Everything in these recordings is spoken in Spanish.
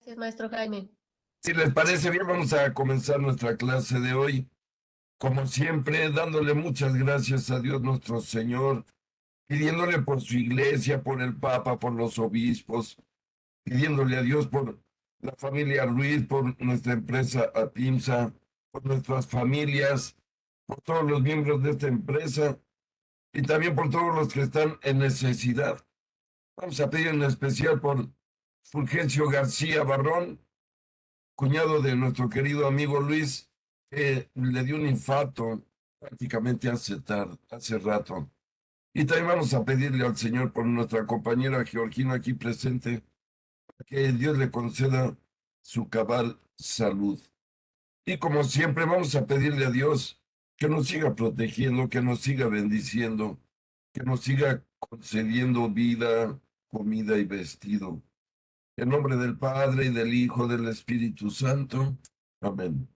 Gracias, maestro Jaime. Si les parece bien, vamos a comenzar nuestra clase de hoy. Como siempre, dándole muchas gracias a Dios nuestro Señor, pidiéndole por su iglesia, por el Papa, por los obispos, pidiéndole a Dios por la familia Ruiz, por nuestra empresa APIMSA, por nuestras familias, por todos los miembros de esta empresa y también por todos los que están en necesidad. Vamos a pedir en especial por Fulgencio García Barrón, cuñado de nuestro querido amigo Luis, que le dio un infarto prácticamente hace rato. Y también vamos a pedirle al Señor por nuestra compañera Georgina aquí presente, que Dios le conceda su cabal salud. Y como siempre vamos a pedirle a Dios que nos siga protegiendo, que nos siga bendiciendo, que nos siga concediendo vida, comida y vestido. En nombre del Padre y del Hijo, del Espíritu Santo. Amén.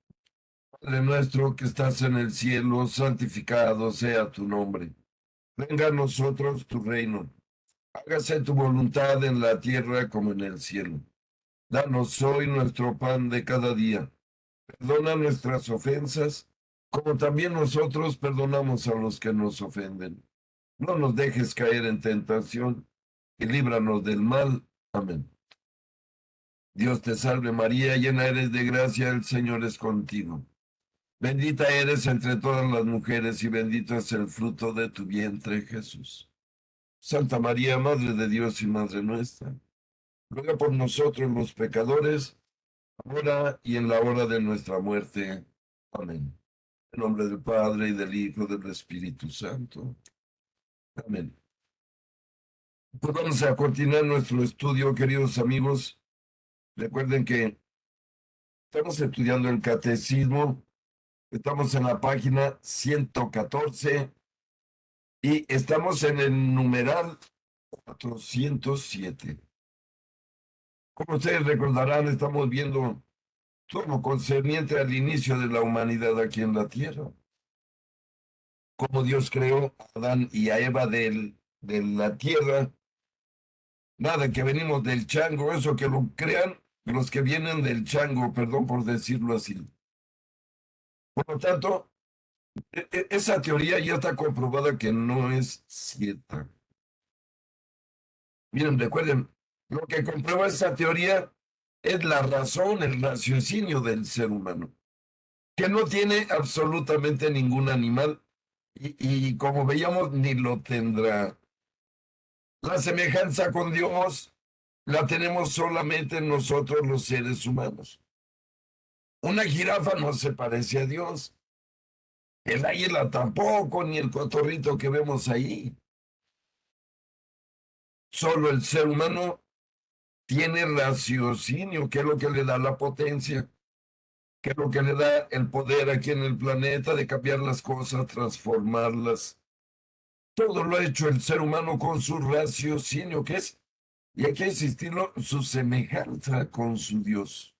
Padre nuestro que estás en el cielo, santificado sea tu nombre. Venga a nosotros tu reino. Hágase tu voluntad en la tierra como en el cielo. Danos hoy nuestro pan de cada día. Perdona nuestras ofensas, como también nosotros perdonamos a los que nos ofenden. No nos dejes caer en tentación y líbranos del mal. Amén. Dios te salve María, llena eres de gracia, el Señor es contigo. Bendita eres entre todas las mujeres y bendito es el fruto de tu vientre, Jesús. Santa María, Madre de Dios y Madre nuestra, ruega por nosotros los pecadores, ahora y en la hora de nuestra muerte. Amén. En nombre del Padre y del Hijo y del Espíritu Santo. Amén. Pues vamos a continuar nuestro estudio, queridos amigos. Recuerden que estamos estudiando el catecismo. Estamos en la página 114 y estamos en el numeral 407. Como ustedes recordarán, estamos viendo todo lo concerniente al inicio de la humanidad aquí en la tierra. Cómo Dios creó a Adán y a Eva de la tierra. Nada que venimos del chango, eso que lo crean los que vienen del chango, perdón por decirlo así. Por lo tanto, esa teoría ya está comprobada que no es cierta. Miren, recuerden, lo que comprueba esa teoría es la razón, el raciocinio del ser humano, que no tiene absolutamente ningún animal y como veíamos, ni lo tendrá. La semejanza con Dios la tenemos solamente nosotros los seres humanos. Una jirafa no se parece a Dios, el águila tampoco, ni el cotorrito que vemos ahí. Solo el ser humano tiene raciocinio, que es lo que le da la potencia, que es lo que le da el poder aquí en el planeta de cambiar las cosas, transformarlas. Todo lo ha hecho el ser humano con su raciocinio, que es, y hay que insistirlo, su semejanza con su Dios.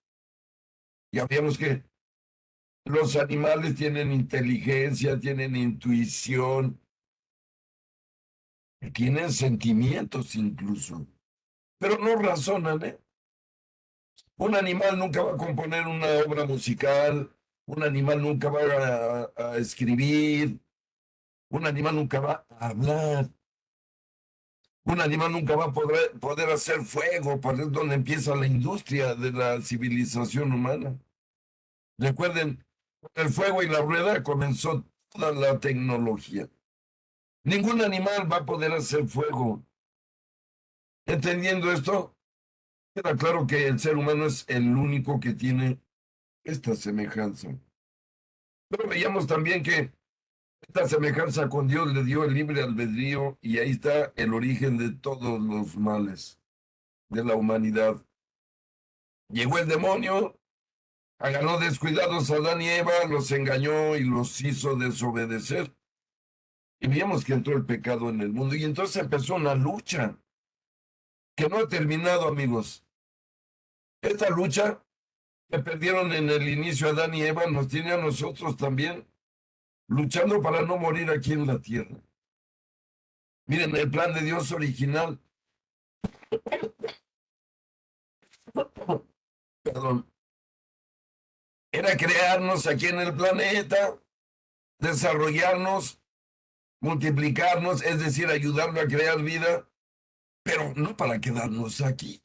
Ya vimos que los animales tienen inteligencia, tienen intuición, tienen sentimientos incluso, pero no razonan, ¿eh? Un animal nunca va a componer una obra musical, un animal nunca va a escribir, un animal nunca va a hablar, un animal nunca va a poder hacer fuego, por es donde empieza la industria de la civilización humana. Recuerden, con el fuego y la rueda comenzó toda la tecnología. Ningún animal va a poder hacer fuego. Entendiendo esto, queda claro que el ser humano es el único que tiene esta semejanza. Pero veíamos también que esta semejanza con Dios le dio el libre albedrío y ahí está el origen de todos los males de la humanidad. Llegó el demonio, agarró descuidados a Adán y Eva, los engañó y los hizo desobedecer. Y vimos que entró el pecado en el mundo y entonces empezó una lucha que no ha terminado, amigos. Esta lucha que perdieron en el inicio Adán y Eva nos tiene a nosotros también luchando para no morir aquí en la tierra. Miren, el plan de Dios original perdón, era crearnos aquí en el planeta, desarrollarnos, multiplicarnos, es decir, ayudarlo a crear vida, pero no para quedarnos aquí.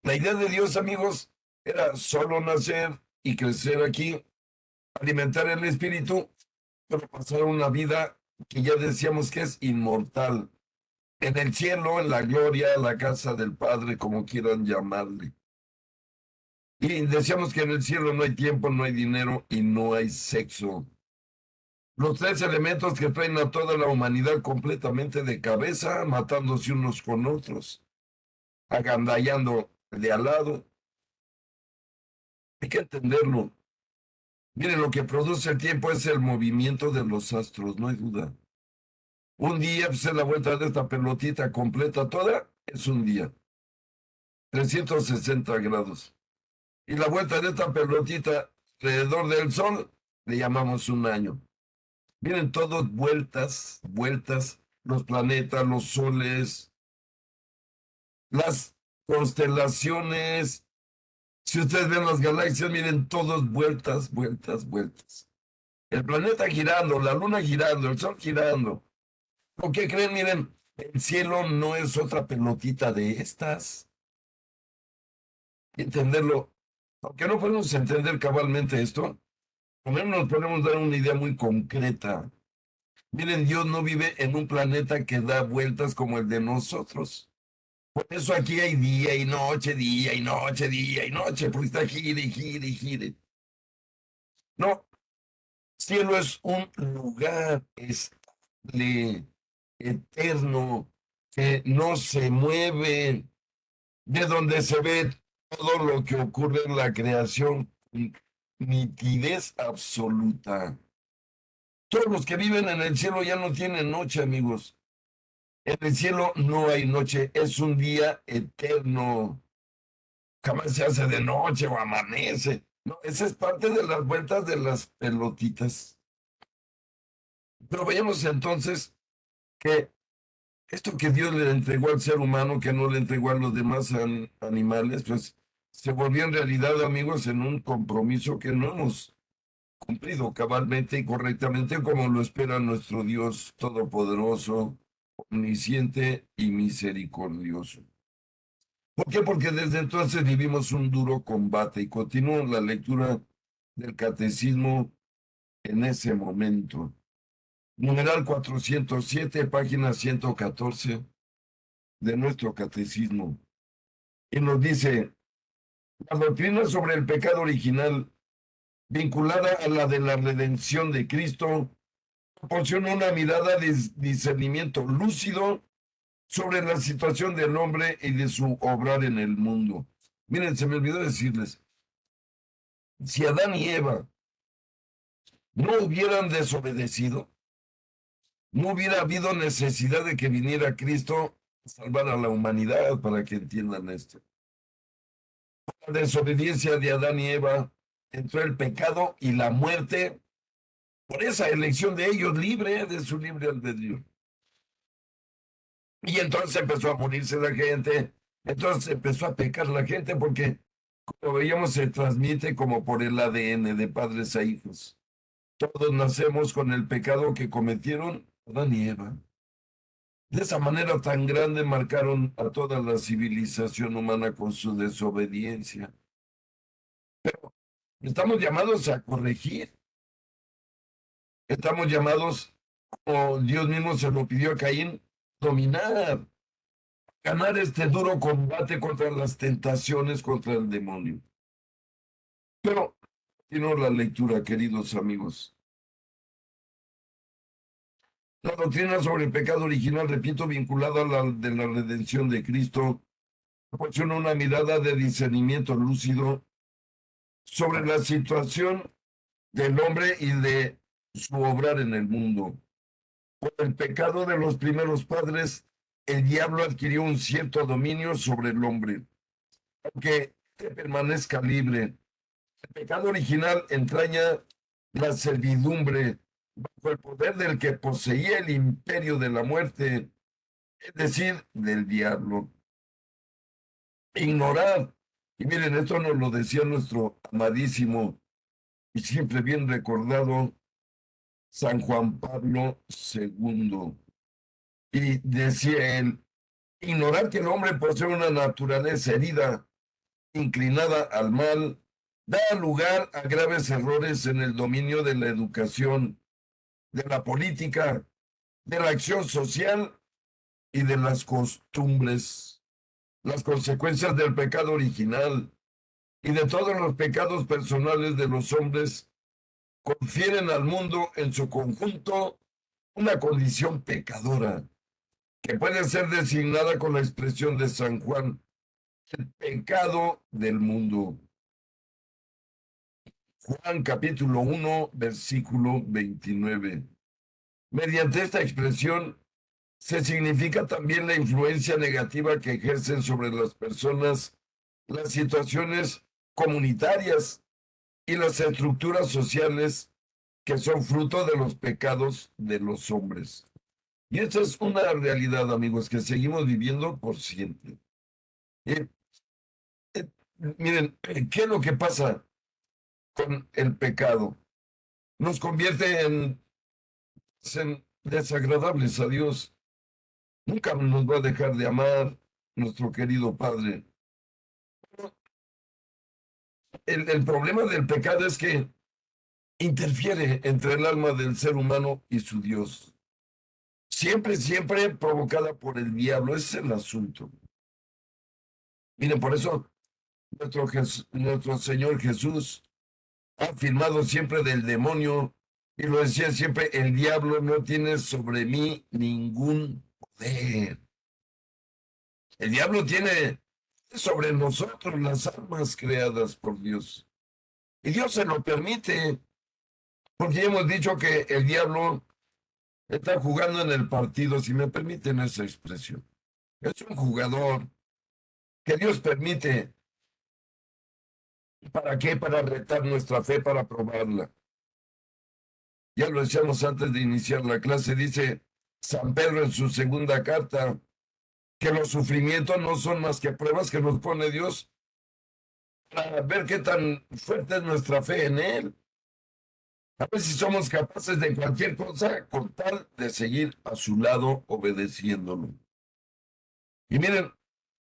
La idea de Dios, amigos, era solo nacer y crecer aquí, alimentar el espíritu, pero pasar una vida que ya decíamos que es inmortal, en el cielo, en la gloria, la casa del Padre, como quieran llamarle. Y decíamos que en el cielo no hay tiempo, no hay dinero y no hay sexo. Los tres elementos que traen a toda la humanidad completamente de cabeza, matándose unos con otros, agandallando de al lado. Hay que entenderlo. Miren, lo que produce el tiempo es el movimiento de los astros, no hay duda. Un día, pues es la vuelta de esta pelotita completa toda, es un día. 360 grados. Y la vuelta de esta pelotita alrededor del Sol le llamamos un año. Miren, todos vueltas, vueltas, los planetas, los soles, las constelaciones. Si ustedes ven las galaxias, miren, todos vueltas, vueltas, vueltas. El planeta girando, la luna girando, el sol girando. ¿Por qué creen? Miren, el cielo no es otra pelotita de estas. Entenderlo, aunque no podemos entender cabalmente esto, por lo menos nos podemos dar una idea muy concreta. Miren, Dios no vive en un planeta que da vueltas como el de nosotros. Por eso aquí hay día y noche, día y noche, día y noche, porque está gire y gire y gire. No, cielo es un lugar estable, eterno, que no se mueve, de donde se ve todo lo que ocurre en la creación con nitidez absoluta. Todos los que viven en el cielo ya no tienen noche, amigos. En el cielo no hay noche, es un día eterno. Jamás se hace de noche o amanece. No, esa es parte de las vueltas de las pelotitas. Pero veamos entonces que esto que Dios le entregó al ser humano, que no le entregó a los demás animales, pues se volvió en realidad, amigos, en un compromiso que no hemos cumplido cabalmente y correctamente como lo espera nuestro Dios Todopoderoso, omnisciente y misericordioso. ¿Por qué? Porque desde entonces vivimos un duro combate y continúo la lectura del catecismo en ese momento. Numeral 407, página 114 de nuestro catecismo. Y nos dice, la doctrina sobre el pecado original, vinculada a la de la redención de Cristo, proporciona una mirada de discernimiento lúcido sobre la situación del hombre y de su obrar en el mundo. Miren, se me olvidó decirles, si Adán y Eva no hubieran desobedecido, no hubiera habido necesidad de que viniera Cristo a salvar a la humanidad, para que entiendan esto. La desobediencia de Adán y Eva entró el pecado y la muerte por esa elección de ellos libre, de su libre albedrío. Y entonces empezó a morirse la gente, entonces empezó a pecar la gente porque, como veíamos, se transmite como por el ADN de padres a hijos. Todos nacemos con el pecado que cometieron Adán y Eva. De esa manera tan grande marcaron a toda la civilización humana con su desobediencia. Pero estamos llamados a corregir, estamos llamados, como Dios mismo se lo pidió a Caín, dominar, ganar este duro combate contra las tentaciones, contra el demonio. Pero, continúo la lectura, queridos amigos. La doctrina sobre el pecado original, repito, vinculada a la de la redención de Cristo, proporciona una mirada de discernimiento lúcido sobre la situación del hombre y de su obrar en el mundo. Por el pecado de los primeros padres, el diablo adquirió un cierto dominio sobre el hombre, aunque permanezca libre. El pecado original entraña la servidumbre bajo el poder del que poseía el imperio de la muerte, es decir, del diablo. Ignorar Y miren, esto nos lo decía nuestro amadísimo y siempre bien recordado San Juan Pablo II. Y decía él, ignorar que el hombre posee una naturaleza herida, inclinada al mal, da lugar a graves errores en el dominio de la educación, de la política, de la acción social y de las costumbres. Las consecuencias del pecado original y de todos los pecados personales de los hombres confieren al mundo en su conjunto una condición pecadora que puede ser designada con la expresión de San Juan, el pecado del mundo. Juan capítulo 1, versículo 29. Mediante esta expresión se significa también la influencia negativa que ejercen sobre las personas las situaciones comunitarias y las estructuras sociales que son fruto de los pecados de los hombres. Y esta es una realidad, amigos, que seguimos viviendo por siempre. Eh, eh, Miren, ¿qué es lo que pasa con el pecado? Nos convierte en desagradables a Dios. Nunca nos va a dejar de amar nuestro querido Padre. El problema del pecado es que interfiere entre el alma del ser humano y su Dios. Siempre, siempre provocada por el diablo. Ese es el asunto. Miren, por eso nuestro Señor Jesús ha afirmado siempre del demonio y lo decía siempre, el diablo no tiene sobre mí ningún poder. El diablo tiene sobre nosotros las almas creadas por Dios. Y Dios se lo permite, porque ya hemos dicho que el diablo está jugando en el partido, si me permiten esa expresión. Es un jugador que Dios permite. ¿Para qué? Para retar nuestra fe, para probarla. Ya lo decíamos antes de iniciar la clase, dice San Pedro en su segunda carta, que los sufrimientos no son más que pruebas que nos pone Dios para ver qué tan fuerte es nuestra fe en Él. A ver si somos capaces de cualquier cosa con tal de seguir a su lado obedeciéndolo. Y miren,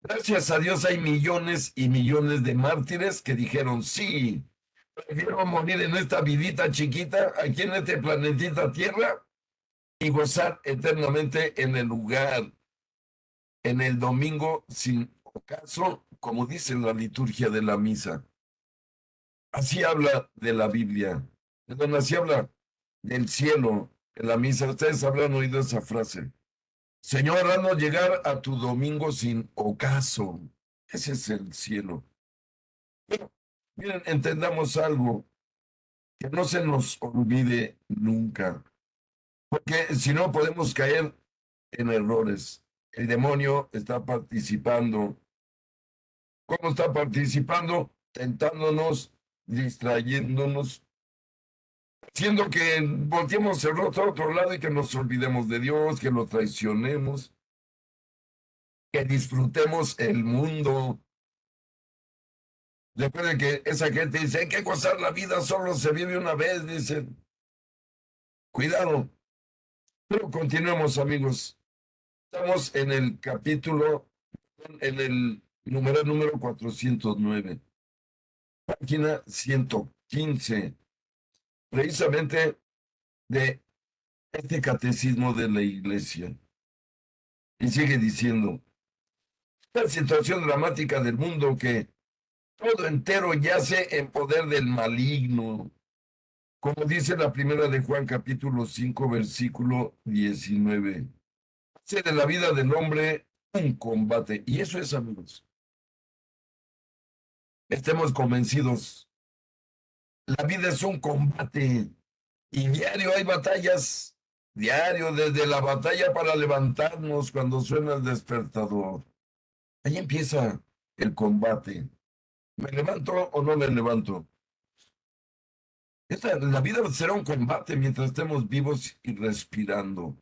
gracias a Dios hay millones y millones de mártires que dijeron, sí, prefiero morir en esta vidita chiquita, aquí en este planetita Tierra, y gozar eternamente en el lugar, en el domingo sin ocaso, como dice la liturgia de la misa. Así habla de la Biblia, perdón, así habla del cielo en la misa. Ustedes habrán oído esa frase. Señor, haznos llegar a tu domingo sin ocaso. Ese es el cielo. Pero, miren, entendamos algo, que no se nos olvide nunca, porque si no podemos caer en errores. El demonio está participando. ¿Cómo está participando? Tentándonos, distrayéndonos, haciendo que volteemos el rostro a otro lado y que nos olvidemos de Dios, que lo traicionemos, que disfrutemos el mundo. Recuerden que esa gente dice, hay que gozar la vida, solo se vive una vez, dicen. Cuidado. Pero continuemos, amigos. Estamos en el capítulo, en el número 409, página 115, precisamente de este catecismo de la iglesia. Y sigue diciendo, la situación dramática del mundo que todo entero yace en poder del maligno, como dice la primera de Juan capítulo 5 versículo 19. Hace de la vida del hombre un combate. Y eso es, amigos. Estemos convencidos. La vida es un combate. Y diario hay batallas. Diario, desde la batalla para levantarnos cuando suena el despertador. Ahí empieza el combate. ¿Me levanto o no me levanto? La vida será un combate mientras estemos vivos y respirando.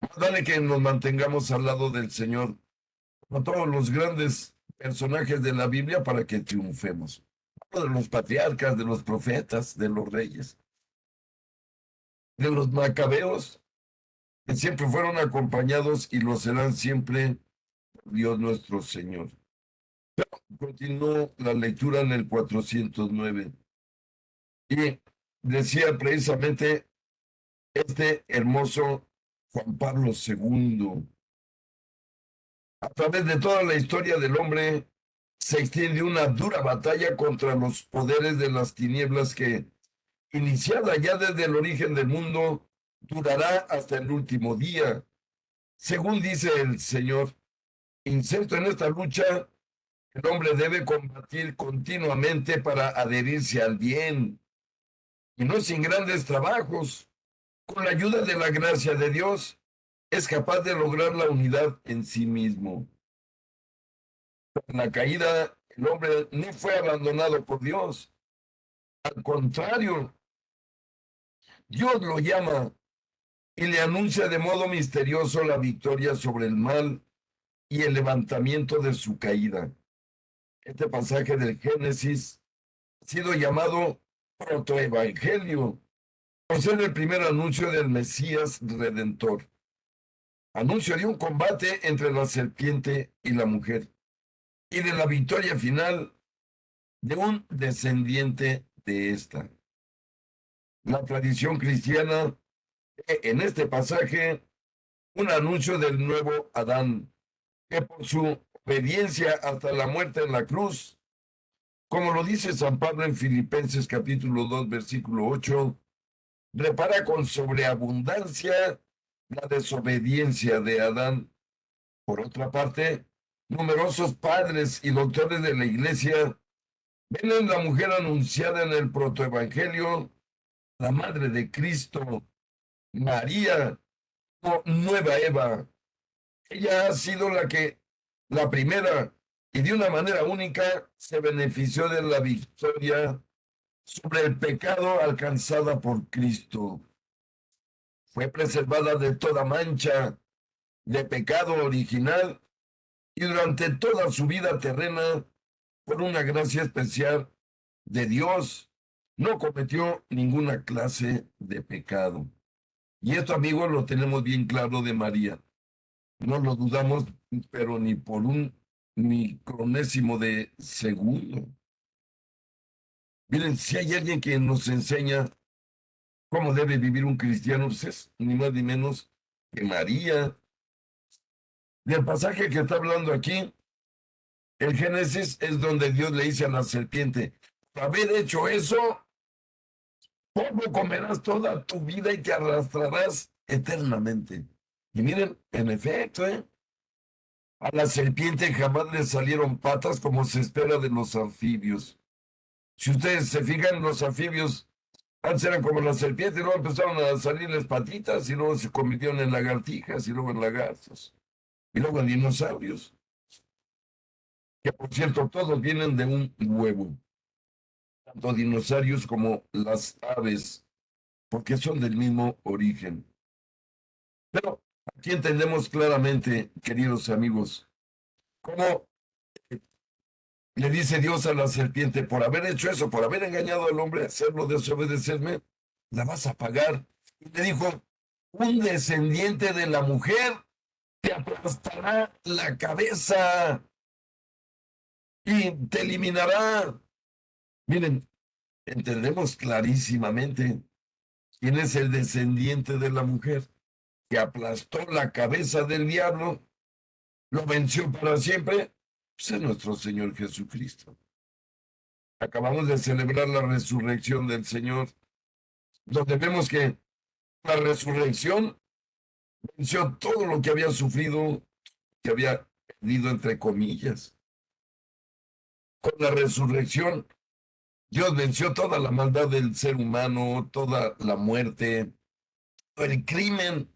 Más vale que nos mantengamos al lado del Señor, como todos los grandes personajes de la Biblia para que triunfemos. De los patriarcas, de los profetas, de los reyes, de los macabeos, que siempre fueron acompañados y lo serán siempre por Dios nuestro Señor. Continuó la lectura en el 409 y decía precisamente este hermoso Juan Pablo II: a través de toda la historia del hombre se extiende una dura batalla contra los poderes de las tinieblas que, iniciada ya desde el origen del mundo, durará hasta el último día. Según dice el Señor, inserto en esta lucha, el hombre debe combatir continuamente para adherirse al bien, y no sin grandes trabajos. Con la ayuda de la gracia de Dios, es capaz de lograr la unidad en sí mismo. Con la caída, el hombre no fue abandonado por Dios. Al contrario, Dios lo llama y le anuncia de modo misterioso la victoria sobre el mal y el levantamiento de su caída. Este pasaje del Génesis ha sido llamado protoevangelio, por ser el primer anuncio del Mesías Redentor. Anuncio de un combate entre la serpiente y la mujer, y de la victoria final de un descendiente de esta. La tradición cristiana ve en este pasaje un anuncio del nuevo Adán, que por su obediencia hasta la muerte en la cruz, como lo dice San Pablo en Filipenses capítulo 2, versículo 8, repara con sobreabundancia la desobediencia de Adán. Por otra parte, numerosos padres y doctores de la Iglesia ven en la mujer anunciada en el protoevangelio la madre de Cristo, María, como nueva Eva. Ella ha sido la primera, y de una manera única se benefició de la victoria sobre el pecado alcanzada por Cristo. Fue preservada de toda mancha de pecado original y durante toda su vida terrena, por una gracia especial de Dios, no cometió ninguna clase de pecado. Y esto, amigos, lo tenemos bien claro de María. No lo dudamos, pero ni por un micronésimo de segundo. Miren, si hay alguien que nos enseña cómo debe vivir un cristiano, pues es ni más ni menos que María. Del pasaje que está hablando aquí, el Génesis, es donde Dios le dice a la serpiente: por haber hecho eso, polvo comerás toda tu vida y te arrastrarás eternamente. Y miren, en efecto, a la serpiente jamás le salieron patas como se espera de los anfibios. Si ustedes se fijan, los anfibios antes eran como la serpiente, y luego empezaron a salirles patitas, y luego se convirtieron en lagartijas, y luego en lagartos, y luego en dinosaurios, que por cierto todos vienen de un huevo, tanto dinosaurios como las aves, porque son del mismo origen. Pero aquí entendemos claramente, queridos amigos, cómo le dice Dios a la serpiente: por haber hecho eso, por haber engañado al hombre, hacerlo desobedecerme, la vas a pagar. Y le dijo: un descendiente de la mujer te aplastará la cabeza y te eliminará. Miren, entendemos clarísimamente quién es el descendiente de la mujer que aplastó la cabeza del diablo, lo venció para siempre. Pues es nuestro Señor Jesucristo. Acabamos de celebrar la resurrección del Señor, donde vemos que la resurrección venció todo lo que había sufrido, que había perdido, entre comillas. Con la resurrección, Dios venció toda la maldad del ser humano, toda la muerte, el crimen.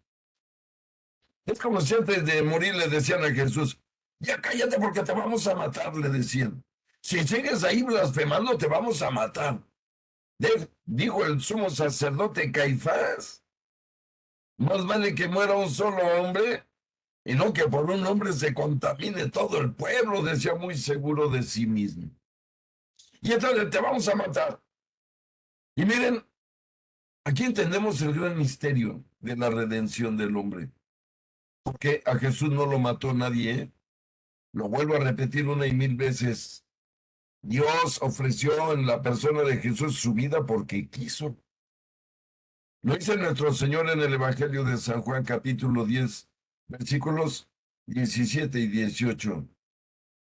Es como si antes de morir le decían a Jesús: ya cállate porque te vamos a matar, le decían. Si sigues ahí blasfemando, te vamos a matar. Dijo el sumo sacerdote Caifás: más vale que muera un solo hombre y no que por un hombre se contamine todo el pueblo, decía muy seguro de sí mismo. Y entonces te vamos a matar. Y miren, aquí entendemos el gran misterio de la redención del hombre, porque a Jesús no lo mató nadie, ¿eh? Lo vuelvo a repetir una y mil veces. Dios ofreció en la persona de Jesús su vida porque quiso. Lo dice nuestro Señor en el Evangelio de San Juan, capítulo 10, versículos 17 y 18.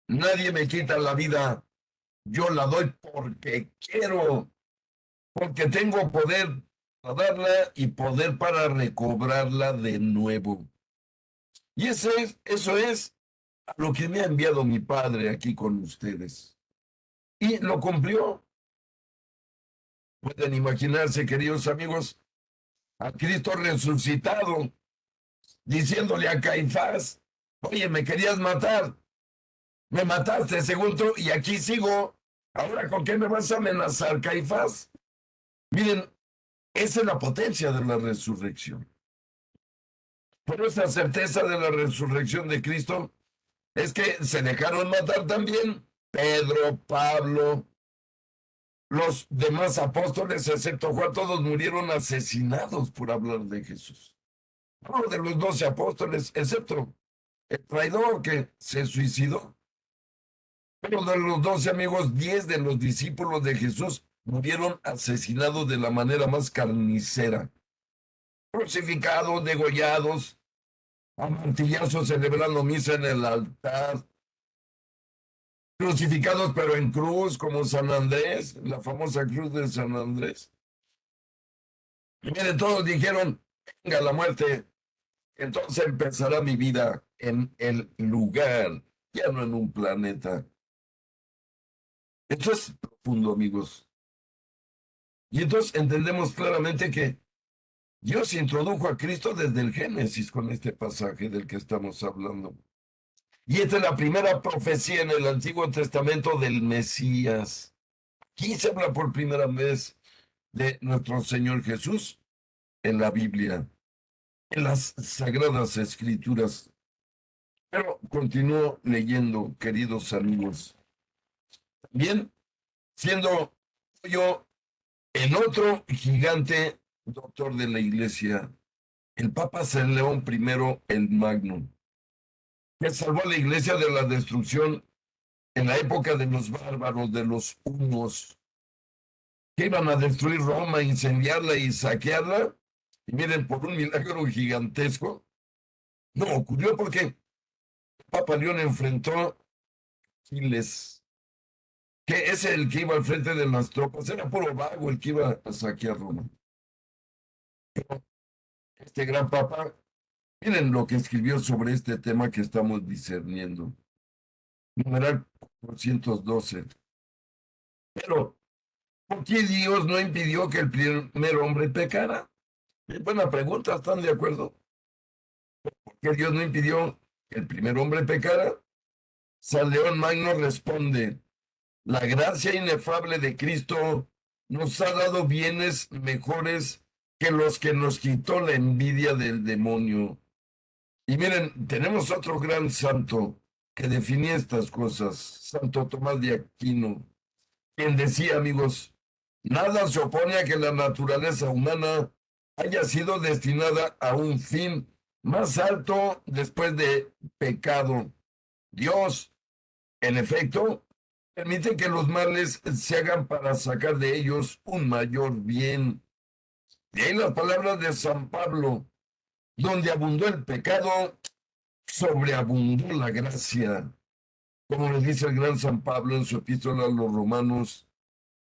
Nadie me quita la vida, yo la doy porque quiero, porque tengo poder para darla y poder para recobrarla de nuevo. Y eso es a lo que me ha enviado mi Padre aquí con ustedes. Y lo cumplió. Pueden imaginarse, queridos amigos, a Cristo resucitado, diciéndole a Caifás, oye, me querías matar, me mataste según tú, y aquí sigo. Ahora, ¿con qué me vas a amenazar, Caifás? Miren, esa es la potencia de la resurrección. Pero esa certeza de la resurrección de Cristo es que se dejaron matar también Pedro, Pablo, los demás apóstoles, excepto Juan, todos murieron asesinados por hablar de Jesús. Uno de los 12 apóstoles, excepto el traidor que se suicidó. Pero de los 12 amigos, 10 de los discípulos de Jesús murieron asesinados de la manera más carnicera. Crucificados, degollados, a martillazos celebrando misa en el altar, crucificados pero en cruz como San Andrés, la famosa cruz de San Andrés. Y miren, todos dijeron, venga la muerte, entonces empezará mi vida en el lugar, ya no en un planeta. Esto es profundo, amigos. Y entonces entendemos claramente que Dios introdujo a Cristo desde el Génesis con este pasaje del que estamos hablando. Y esta es la primera profecía en el Antiguo Testamento del Mesías. Aquí se habla por primera vez de nuestro Señor Jesús en la Biblia, en las Sagradas Escrituras. Pero continúo leyendo, queridos amigos. Bien, siendo yo el otro gigante doctor de la Iglesia, el Papa San León I el Magno, que salvó a la Iglesia de la destrucción en la época de los bárbaros, de los hunos, que iban a destruir Roma, incendiarla y saquearla. Y miren, por un milagro gigantesco, no ocurrió porque el Papa León enfrentó a Aquiles, que es el que iba al frente de las tropas, era puro vago el que iba a saquear Roma. Pero este gran Papa, miren lo que escribió sobre este tema que estamos discerniendo. Numeral 412. Pero, ¿por qué Dios no impidió que el primer hombre pecara? Buena pregunta, ¿están de acuerdo? ¿Por qué Dios no impidió que el primer hombre pecara? San León Magno responde, la gracia inefable de Cristo nos ha dado bienes mejores que los que nos quitó la envidia del demonio. Y miren, tenemos otro gran santo que definía estas cosas, Santo Tomás de Aquino, quien decía, amigos, nada se opone a que la naturaleza humana haya sido destinada a un fin más alto después de pecado. Dios, en efecto, permite que los males se hagan para sacar de ellos un mayor bien. De ahí las palabras de San Pablo, donde abundó el pecado, sobreabundó la gracia. Como le dice el gran San Pablo en su epístola a los Romanos,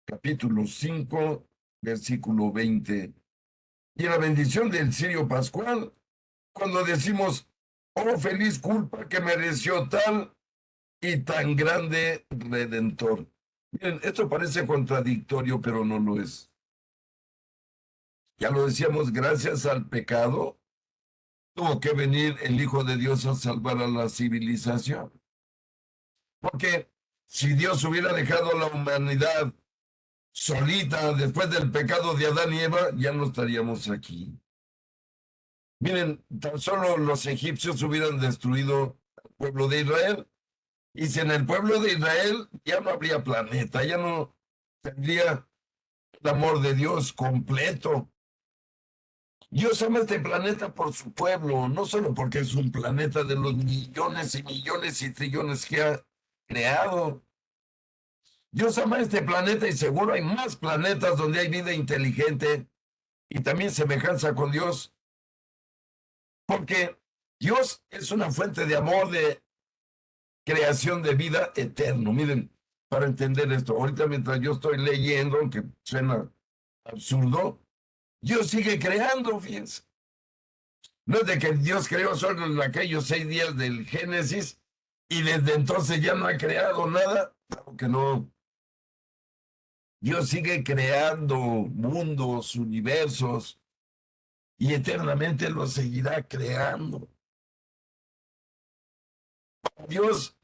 capítulo 5, versículo 20. Y en la bendición del Cirio Pascual, cuando decimos, oh feliz culpa que mereció tal y tan grande Redentor. Miren, esto parece contradictorio, pero no lo es. Ya lo decíamos, gracias al pecado, tuvo que venir el Hijo de Dios a salvar a la civilización. Porque si Dios hubiera dejado a la humanidad solita después del pecado de Adán y Eva, ya no estaríamos aquí. Miren, tan solo los egipcios hubieran destruido al pueblo de Israel. Y si en el pueblo de Israel ya no habría planeta, ya no tendría el amor de Dios completo. Dios ama este planeta por su pueblo, no solo porque es un planeta de los millones y millones y trillones que ha creado. Dios ama este planeta y seguro hay más planetas donde hay vida inteligente y también semejanza con Dios, porque Dios es una fuente de amor, de creación de vida eterno. Miren, para entender esto, ahorita mientras yo estoy leyendo, aunque suena absurdo, Dios sigue creando, fíjense. No es de que Dios creó solo en aquellos 6 días del Génesis y desde entonces ya no ha creado nada. Claro que no. Dios sigue creando mundos, universos y eternamente lo seguirá creando. Dios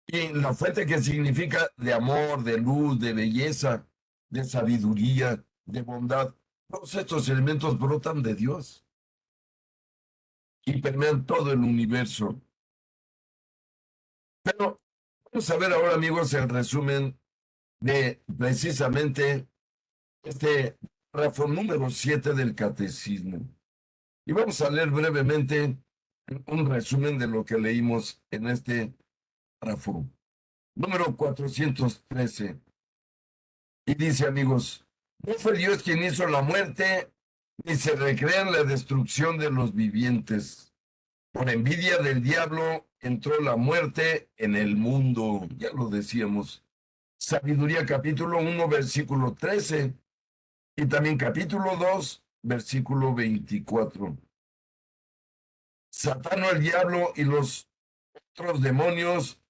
y la fuente que significa de amor, de luz, de belleza, de sabiduría, de bondad. Todos estos elementos brotan de Dios y permean todo el universo. Pero vamos a ver ahora, amigos, el resumen de precisamente este párrafo número 7 del catecismo. Y vamos a leer brevemente un resumen de lo que leímos en este párrafo. Número 413. Y dice, amigos, no fue Dios quien hizo la muerte, ni se recrea en la destrucción de los vivientes. Por envidia del diablo entró la muerte en el mundo. Ya lo decíamos. Sabiduría capítulo 1, versículo 13. Y también capítulo 2, versículo 24. Satán o el diablo y los otros demonios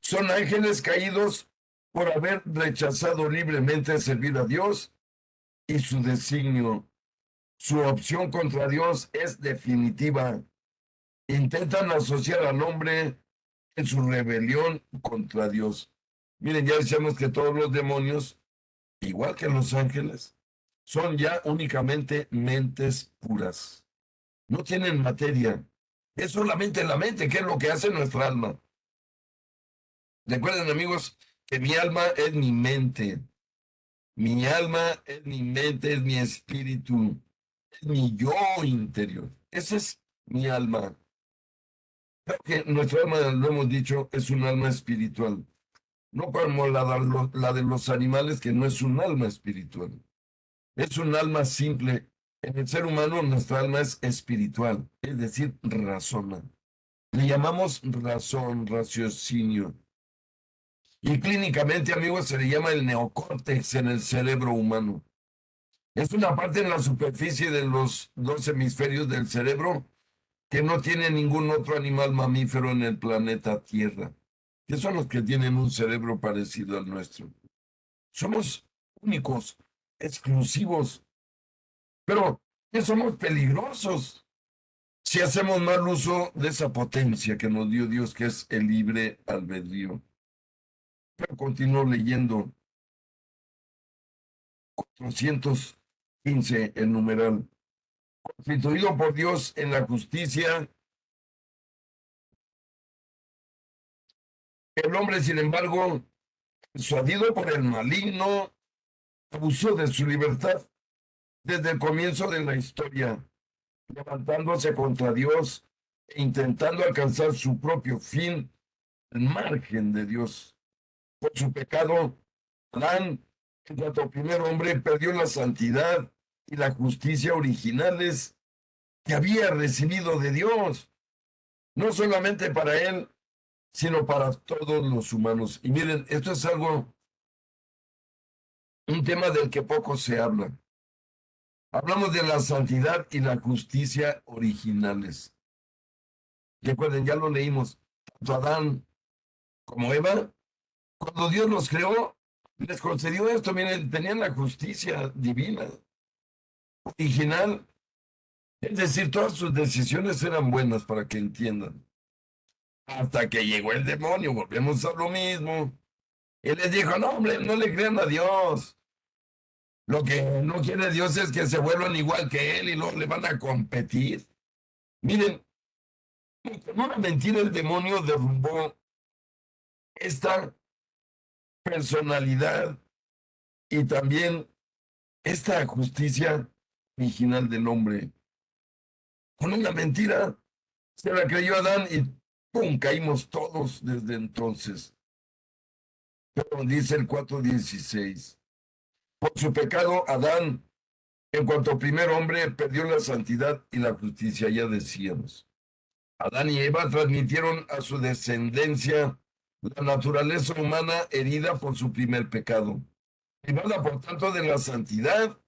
son ángeles caídos por haber rechazado libremente servir a Dios y su designio. Su opción contra Dios es definitiva. Intentan asociar al hombre en su rebelión contra Dios. Miren, ya decíamos que todos los demonios, igual que los ángeles, son ya únicamente mentes puras. No tienen materia. Es solamente la mente, que es lo que hace nuestra alma. Recuerden, amigos, que mi alma es mi mente. Mi alma es mi mente, es mi espíritu, es mi yo interior. Ese es mi alma. Creo que nuestra alma, lo hemos dicho, es un alma espiritual. No como la de los animales, que no es un alma espiritual. Es un alma simple. En el ser humano, nuestra alma es espiritual, es decir, razona. Le llamamos razón, raciocinio. Y clínicamente, amigos, se le llama el neocórtex en el cerebro humano. Es una parte en la superficie de los dos hemisferios del cerebro que no tiene ningún otro animal mamífero en el planeta Tierra, que son los que tienen un cerebro parecido al nuestro. Somos únicos, exclusivos, pero que somos peligrosos si hacemos mal uso de esa potencia que nos dio Dios, que es el libre albedrío. Pero continúo leyendo 415 el numeral. Constituido por Dios en la justicia, el hombre, sin embargo, persuadido por el maligno, abusó de su libertad desde el comienzo de la historia, levantándose contra Dios e intentando alcanzar su propio fin al margen de Dios. Por su pecado, Adán, en cuanto primer hombre, perdió la santidad y la justicia originales que había recibido de Dios, no solamente para él, sino para todos los humanos. Y miren, esto es un tema del que poco se habla. Hablamos de la santidad y la justicia originales. Recuerden, ya lo leímos, tanto Adán como Eva, cuando Dios los creó, les concedió esto. Miren, tenían la justicia divina, original. Es decir, todas sus decisiones eran buenas, para que entiendan. Hasta que llegó el demonio, volvemos a lo mismo. Él les dijo, no, hombre, no le crean a Dios. Lo que no quiere Dios es que se vuelvan igual que Él y luego le van a competir. Miren, con una mentira el demonio derrumbó esta personalidad y también esta justicia original del hombre. Con una mentira se la creyó Adán y ¡pum! Caímos todos desde entonces. Pero dice el 4:16. Por su pecado, Adán, en cuanto primer hombre, perdió la santidad y la justicia, ya decíamos. Adán y Eva transmitieron a su descendencia la naturaleza humana herida por su primer pecado, privada por tanto de la santidad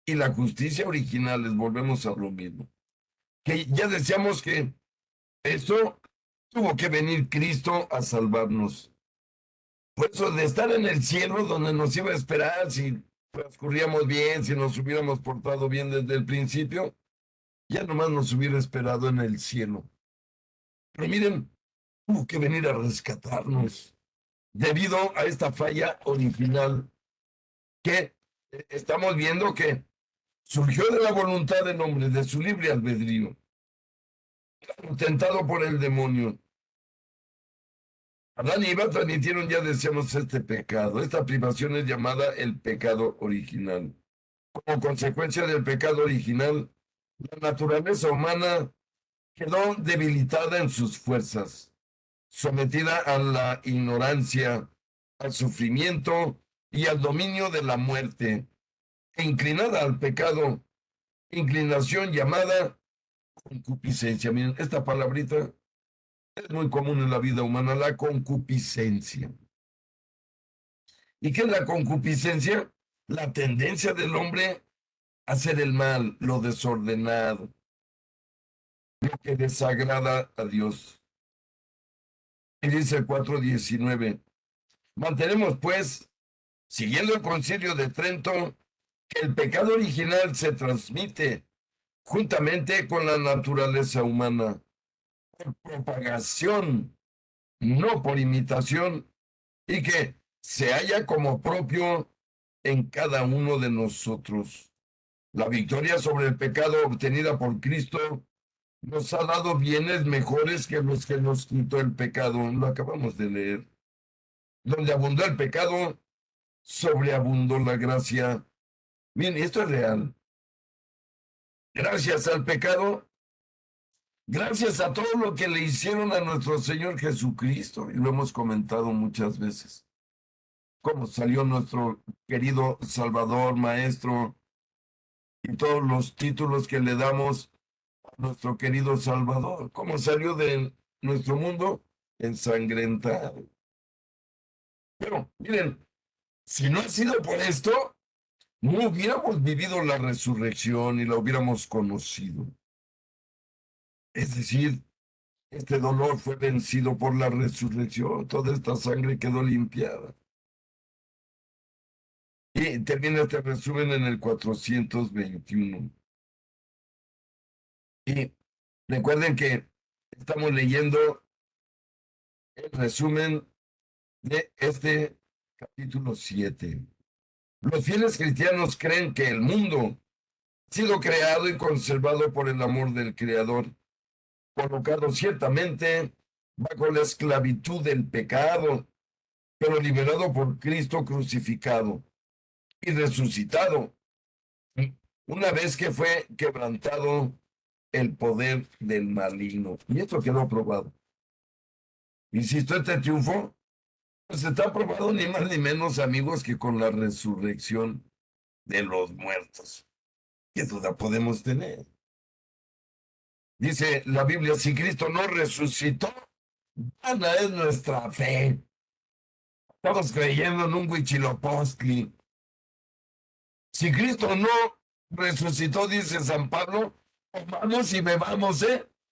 y la justicia originales. Volvemos a lo mismo. Que ya decíamos que eso tuvo que venir Cristo a salvarnos. Por eso de estar en el cielo donde nos iba a esperar, si transcurríamos bien, si nos hubiéramos portado bien desde el principio, ya nomás nos hubiera esperado en el cielo. Pero miren, tuvo que venir a rescatarnos debido a esta falla original que estamos viendo que surgió de la voluntad del hombre, de su libre albedrío, tentado por el demonio. Adán y Eva transmitieron, ya decíamos, este pecado. Esta privación es llamada el pecado original. Como consecuencia del pecado original, la naturaleza humana quedó debilitada en sus fuerzas, sometida a la ignorancia, al sufrimiento y al dominio de la muerte, e inclinada al pecado, inclinación llamada concupiscencia. Miren, esta palabrita es muy común en la vida humana, la concupiscencia. ¿Y qué es la concupiscencia? La tendencia del hombre a hacer el mal, lo desordenado, lo que desagrada a Dios. Y dice el 4:19, mantenemos pues, siguiendo el concilio de Trento, que el pecado original se transmite juntamente con la naturaleza humana, por propagación, no por imitación, y que se halla como propio en cada uno de nosotros. La victoria sobre el pecado obtenida por Cristo nos ha dado bienes mejores que los que nos quitó el pecado. Lo acabamos de leer. Donde abundó el pecado, sobreabundó la gracia. Bien, esto es real. Gracias al pecado, gracias a todo lo que le hicieron a nuestro Señor Jesucristo, y lo hemos comentado muchas veces, cómo salió nuestro querido Salvador, Maestro, y todos los títulos que le damos a nuestro querido Salvador, cómo salió de nuestro mundo ensangrentado. Pero miren, si no ha sido por esto, no hubiéramos vivido la resurrección y la hubiéramos conocido. Es decir, este dolor fue vencido por la resurrección, toda esta sangre quedó limpiada. Y termina este resumen en el 421. Y recuerden que estamos leyendo el resumen de este capítulo 7. Los fieles cristianos creen que el mundo ha sido creado y conservado por el amor del Creador, colocado ciertamente bajo la esclavitud del pecado, pero liberado por Cristo crucificado y resucitado, una vez que fue quebrantado el poder del maligno. Y esto quedó probado. Insisto, este triunfo pues está probado ni más ni menos, amigos, que con la resurrección de los muertos. ¿Qué duda podemos tener? Dice la Biblia, si Cristo no resucitó, vana es nuestra fe. Estamos creyendo en un huichilopostli. Si Cristo no resucitó, dice San Pablo, vamos y bebamos,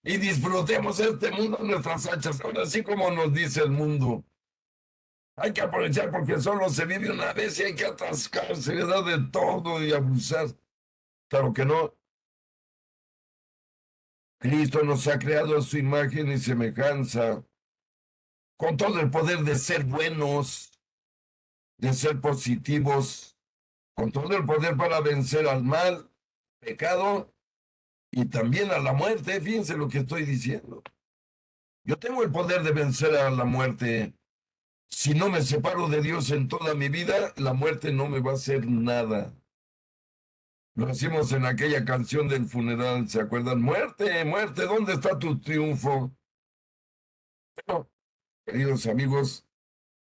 y disfrutemos este mundo a nuestras anchas. Ahora sí como nos dice el mundo. Hay que aprovechar porque solo se vive una vez y hay que atascarse, ¿verdad? De todo y abusar. Claro que no. Cristo nos ha creado a su imagen y semejanza, con todo el poder de ser buenos, de ser positivos, con todo el poder para vencer al mal, pecado y también a la muerte. Fíjense lo que estoy diciendo. Yo tengo el poder de vencer a la muerte. Si no me separo de Dios en toda mi vida, la muerte no me va a hacer nada. Lo decimos en aquella canción del funeral, ¿se acuerdan? Muerte, muerte, ¿dónde está tu triunfo? Bueno, queridos amigos,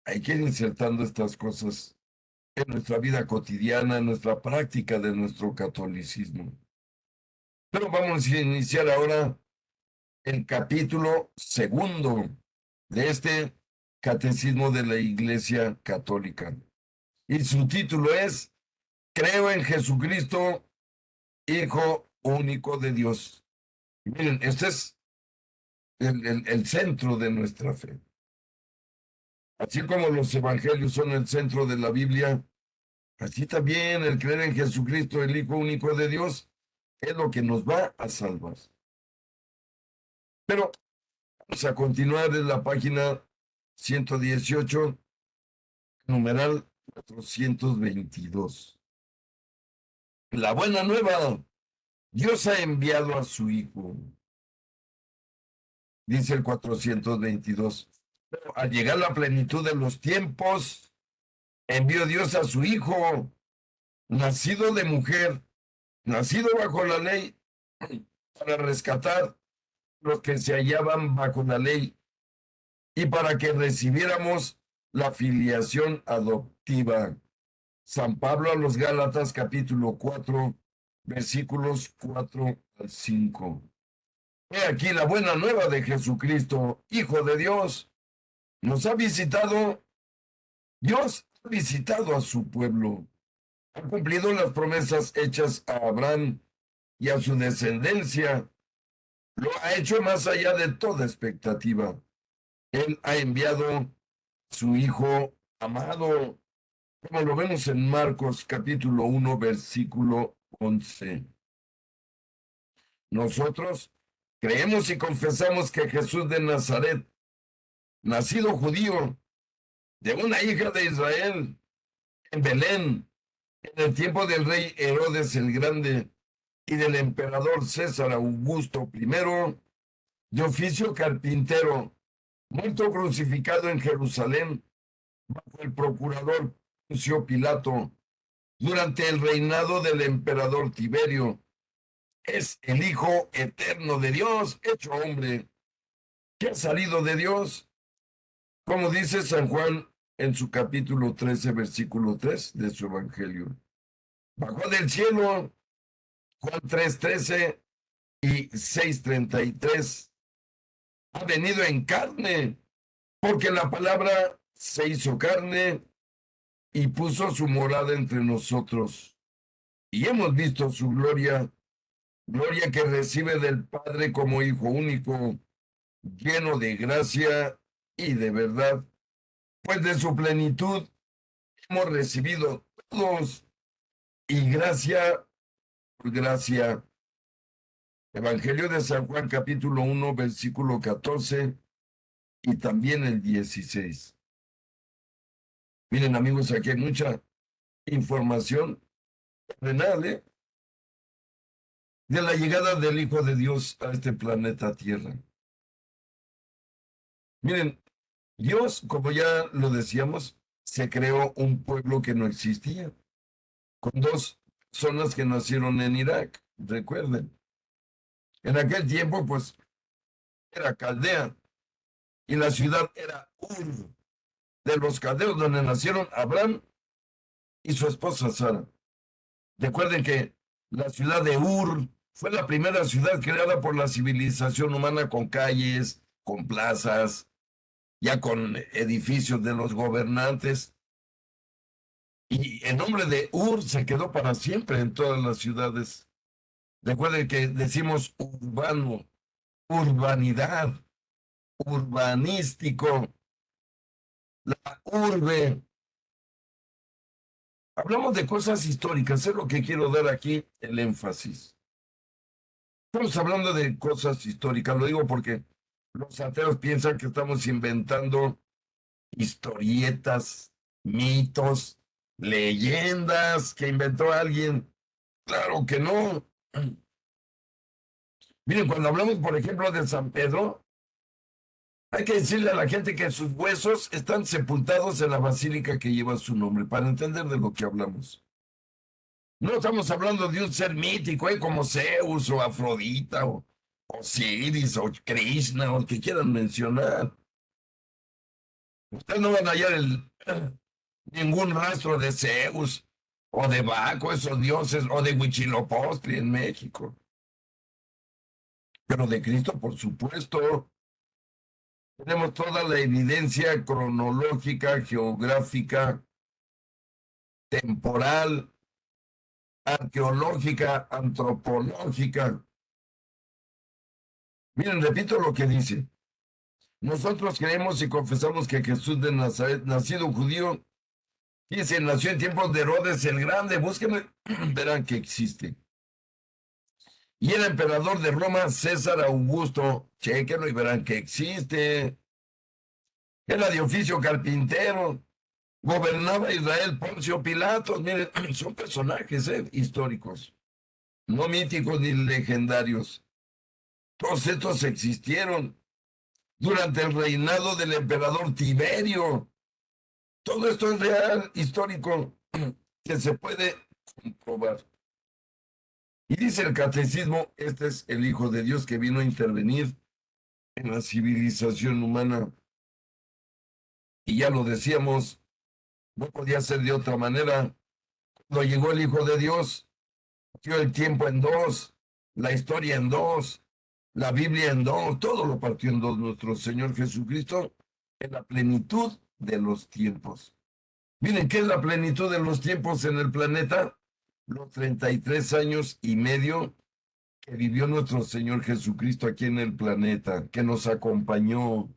hay que ir insertando estas cosas en nuestra vida cotidiana, en nuestra práctica de nuestro catolicismo. Pero vamos a iniciar ahora el capítulo segundo de este Catecismo de la Iglesia Católica. Y su título es Creo en Jesucristo, Hijo único de Dios. Y miren, este es el centro de nuestra fe. Así como los evangelios son el centro de la Biblia, así también el creer en Jesucristo, el Hijo único de Dios, es lo que nos va a salvar. Pero vamos a continuar en la página 118, numeral 422. La buena nueva, Dios ha enviado a su Hijo, dice el 422. Pero al llegar la plenitud de los tiempos, envió Dios a su Hijo, nacido de mujer, nacido bajo la ley, para rescatar los que se hallaban bajo la ley y para que recibiéramos la filiación adoptiva. San Pablo a los Gálatas capítulo 4, versículos 4 al 5. He aquí la buena nueva de Jesucristo, Hijo de Dios. Nos ha visitado, Dios ha visitado a su pueblo. Ha cumplido las promesas hechas a Abraham y a su descendencia. Lo ha hecho más allá de toda expectativa. Él ha enviado a su Hijo amado, como lo vemos en Marcos capítulo 1, versículo 11. Nosotros creemos y confesamos que Jesús de Nazaret, nacido judío, de una hija de Israel, en Belén, en el tiempo del rey Herodes el Grande y del emperador César Augusto I, de oficio carpintero, muerto crucificado en Jerusalén bajo el procurador Poncio Pilato, durante el reinado del emperador Tiberio. Es el Hijo eterno de Dios, hecho hombre, que ha salido de Dios, como dice San Juan en su capítulo 13, versículo 3 de su Evangelio. Bajó del cielo, Juan 3:13 y 6:33. Ha venido en carne, porque la palabra se hizo carne y puso su morada entre nosotros. Y hemos visto su gloria, gloria que recibe del Padre como Hijo único, lleno de gracia y de verdad. Pues de su plenitud hemos recibido todos, y gracia por gracia. Evangelio de San Juan capítulo 1, versículo 14 y también el 16. Miren amigos, aquí hay mucha información renal, de la llegada del Hijo de Dios a este planeta Tierra. Miren, Dios, como ya lo decíamos, se creó un pueblo que no existía, con dos personas que nacieron en Irak, recuerden. En aquel tiempo, pues, era Caldea, y la ciudad era Ur, de los caldeos, donde nacieron Abraham y su esposa Sara. Recuerden que la ciudad de Ur fue la primera ciudad creada por la civilización humana, con calles, con plazas, ya con edificios de los gobernantes. Y el nombre de Ur se quedó para siempre en todas las ciudades. Recuerden que decimos urbano, urbanidad, urbanístico, la urbe. Hablamos de cosas históricas, es lo que quiero dar aquí el énfasis. Estamos hablando de cosas históricas, lo digo porque los ateos piensan que estamos inventando historietas, mitos, leyendas que inventó alguien. Claro que no. Miren, cuando hablamos, por ejemplo, de San Pedro, hay que decirle a la gente que sus huesos están sepultados en la basílica que lleva su nombre, para entender de lo que hablamos. No estamos hablando de un ser mítico, como Zeus o Afrodita o Osiris o Krishna o el que quieran mencionar. Ustedes no van a hallar ningún rastro de Zeus o de Baco, esos dioses, o de Huitzilopochtli en México. Pero de Cristo, por supuesto, tenemos toda la evidencia cronológica, geográfica, temporal, arqueológica, antropológica. Miren, repito lo que dice. Nosotros creemos y confesamos que Jesús de Nazaret, nacido judío, dice, nació en tiempos de Herodes el Grande, búsquenme, verán que existe. Y era emperador de Roma, César Augusto, chéquenlo y verán que existe. Era de oficio carpintero, gobernaba Israel Poncio Pilatos, miren, son personajes históricos, no míticos ni legendarios. Todos estos existieron durante el reinado del emperador Tiberio. Todo esto es real, histórico, que se puede comprobar. Y dice el catecismo, este es el Hijo de Dios que vino a intervenir en la civilización humana. Y ya lo decíamos, no podía ser de otra manera. Cuando llegó el Hijo de Dios, dio el tiempo en dos, la historia en dos, la Biblia en dos, todo lo partió en dos nuestro Señor Jesucristo en la plenitud de los tiempos. Miren, ¿qué es la plenitud de los tiempos en el planeta? Los 33 años y medio que vivió nuestro Señor Jesucristo aquí en el planeta, que nos acompañó,